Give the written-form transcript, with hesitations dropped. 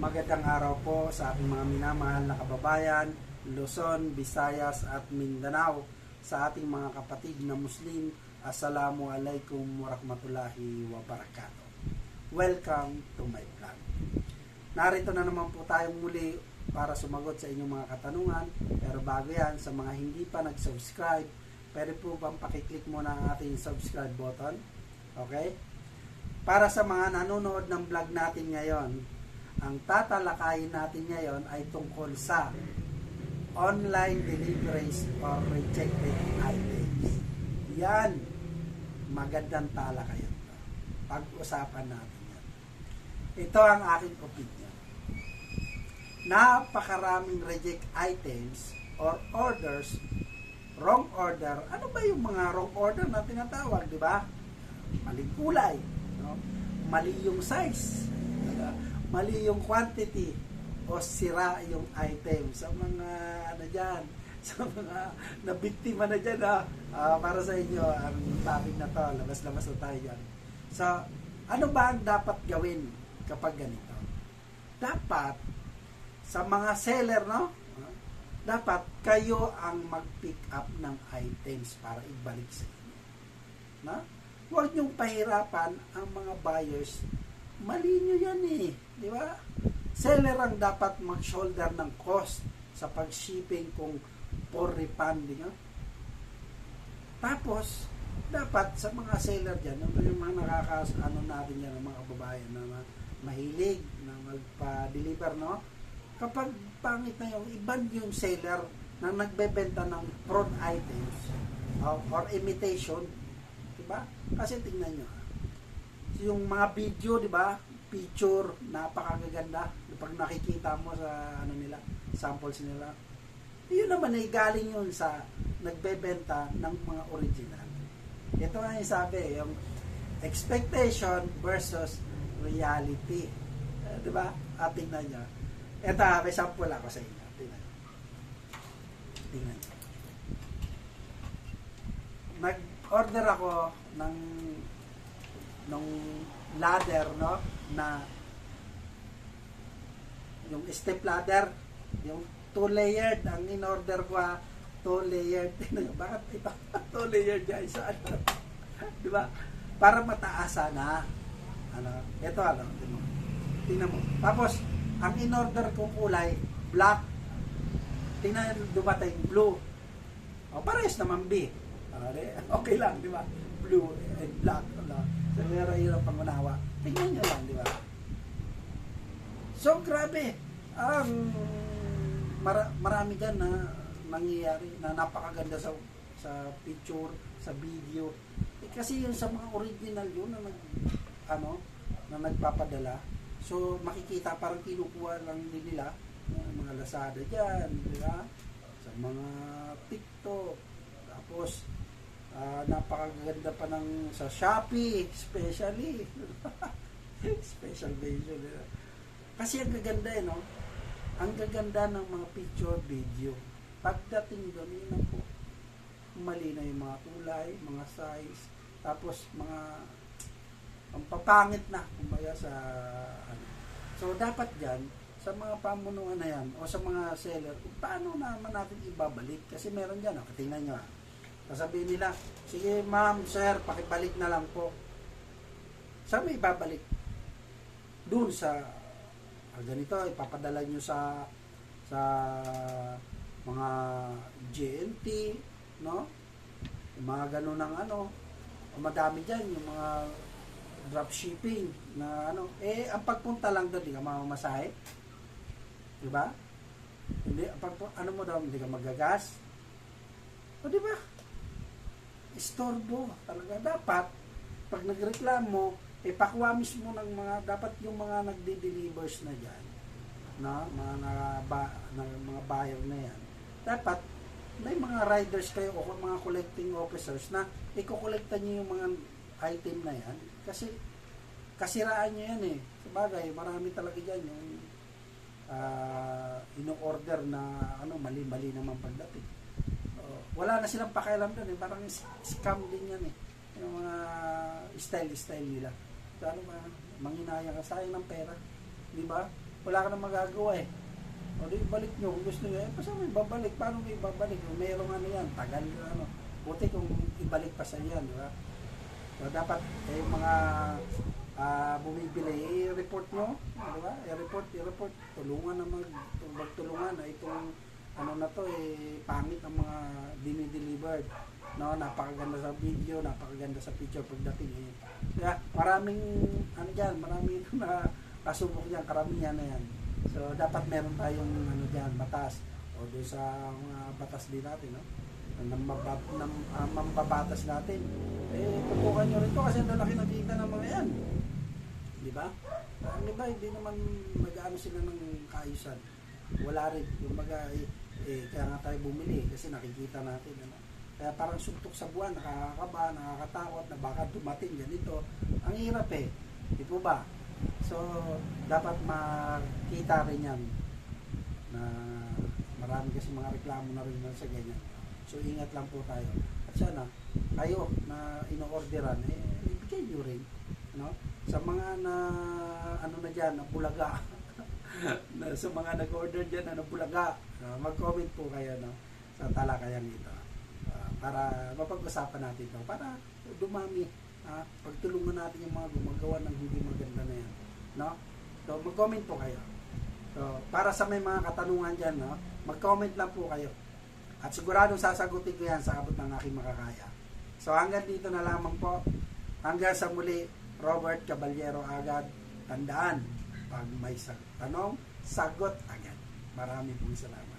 Magandang araw po sa ating mga minamahal na kababayan, Luzon, Visayas at Mindanao. Sa ating mga kapatid na Muslim, Assalamualaikum warahmatullahi wabarakatuh. Welcome to my vlog. Narito na naman po tayong muli para sumagot sa inyong mga katanungan. Pero bago yan, sa mga hindi pa nag-subscribe, pwede po bang pakiclick muna ang ating subscribe button? Okay? Para sa mga nanonood ng vlog natin ngayon, ang tatalakayin natin ngayon ay tungkol sa online deliveries or rejected items. Yan, magandang talakayan. Pag-usapan natin yan. Ito ang aking opinion. Napakaraming reject items or orders, wrong order. Ano ba yung mga wrong order na tinatawag, di ba? Maling kulay, no? Mali yung size, mali yung quantity, o sira yung item. Sa mga ano dyan, sa mga nabiktima na dyan, para sa inyo ang topic na to, labas-labas na tayo dyan. So, ano ba ang dapat gawin kapag ganito? Dapat sa mga seller, no? Dapat kayo ang mag-pick up ng items para ibalik sa inyo. No? Huwag niyong pahirapan ang mga buyers. Mali nyo yan eh. Di ba? Seller ang dapat mag-shoulder ng cost sa pag-shipping kung for refunding. No? Tapos, dapat sa mga seller dyan, yung mga ano natin yan, mga kababayan na mahilig na magpa-deliver, no? Kapag pangit na iban yung seller na nagbebenta ng fraud items or imitation, diba? Kasi tingnan nyo, yung mga video, diba? Picture, napakaganda. Pag nakikita mo sa ano nila, samples nila, yun naman ay galing yun sa nagbebenta ng mga original. Ito nga yung sabi, yung expectation versus reality. Diba? Tingnan nyo. Ito, may sample ako sa inyo. Tingnan. Nag-order ako ng ladder, no? Na yung step ladder, yung 2-layered, ang in-order ko 2-layered. Bakit ito? 2-layered guys. Di ba? Para mataasan na. Ano? Ito ano? Tingnan mo. Tapos, ang in-order kong kulay, black. Tingnan, dumating, blue. O, parehas naman B. Okay lang, di ba? Blue and black. Ano? So, meron yung pangunawa. Tingnan nyo lang, di ba? So, grabe. Marami dyan na nangyayari na napakaganda sa picture, sa video. Kasi yun sa mga original yun na nagpapadala. So, makikita parang kinukuha lang din nila mga Lazada dyan, di ba? Sa mga TikTok. Tapos, napakaganda pa ng sa Shopee, especially. Special version. Kasi ang gaganda no? Ang gaganda ng mga picture, video. Pagdating doon, yun po, mali na yung mga kulay, mga size, tapos mga ang papangit na kumbaga sa ano. So dapat diyan sa mga pamunuan na yan o sa mga seller, paano naman natin ibabalik? Kasi meron diyan, tingnan niyo. Sasabihin nila, sige ma'am, sir, pakibalik na lang po. Saan may ibabalik? Doon sa ganito, ipapadala nyo sa mga GNT, no? Yung mga ganun ng madami dyan, yung mga dropshipping na ang pagpunta lang doon, di ka mamamasahe, di ba? Hindi, mo daw, hindi ka magagas, o di ba? Istorbo talaga. Dapat pag nagreklamo, ipakuha mismo ng dapat yung mga nagde-delivers na dyan, no? Mga buyer na yan, dapat may mga riders kayo o mga collecting officers na iko-collecta nyo yung mga item na yan, kasi kasiraan nyo yan eh. Sabagay, marami talaga dyan yung ino-order na mali-mali naman pagdating. Wala na silang pakialam doon eh. Parang scam din yan eh. Yung mga style nila. So, manghinaya ka, sayang ng pera. Di ba? wala ka na magagawa eh. O di balik nyo kung gusto nyo, basta may babalik. Paano may babalik? Kung mayroong ano yan, tagal ano. Buti kung ibalik pa sa yan, di ba? So dapat yung mga bumibili, i-report nyo, di ba? I-report, tulungan na magtulungan na itong ano na to pangit ang mga dinidelivered. No, napakaganda sa video, napakaganda sa picture pagdating eh. Kaya maraming ano diyan, maraming na kasubok diyan, karamihan na yan. So dapat meron tayong ano diyan, batas o doon sa mga batas din natin, no? Mambabatas natin. Tutukan nyo rin to kasi ang lalaki na kita ng mga yan. Di ba? Di ba, hindi naman mag-ano sila ng kaayusan. Wala rin. Yung kaya nga tayo bumili kasi nakikita natin. Ano? Kaya parang suntok sa buwan, nakakakaba, nakakatakot na baka dumating ganito. Ang hirap eh. Di po ba? So, dapat makita rin yan na marami kasi mga reklamo na rin sa ganyan. So, ingat lang po tayo. At sana, kayo na ino-orderan, ibigay nyo rin. No? Sa mga na, ano na dyan, na bulaga. Sa mga nag-order dyan na bulaga, mag-comment po kayo no, sa talakayan ito. Para mapag-usapan natin ito. Para dumami. Pagtulungan natin yung mga gumagawa ng hindi maganda na yan. No? So, mag-comment po kayo. So, para sa may mga katanungan dyan, no, mag-comment lang po kayo. At sigurado sasagutin ko yan sa abot ng aking makakaya. So hanggang dito na lamang po. Hanggang sa muli, Robert Caballero agad. Tandaan, pag may tanong, sagot agad. Marami pong salamat.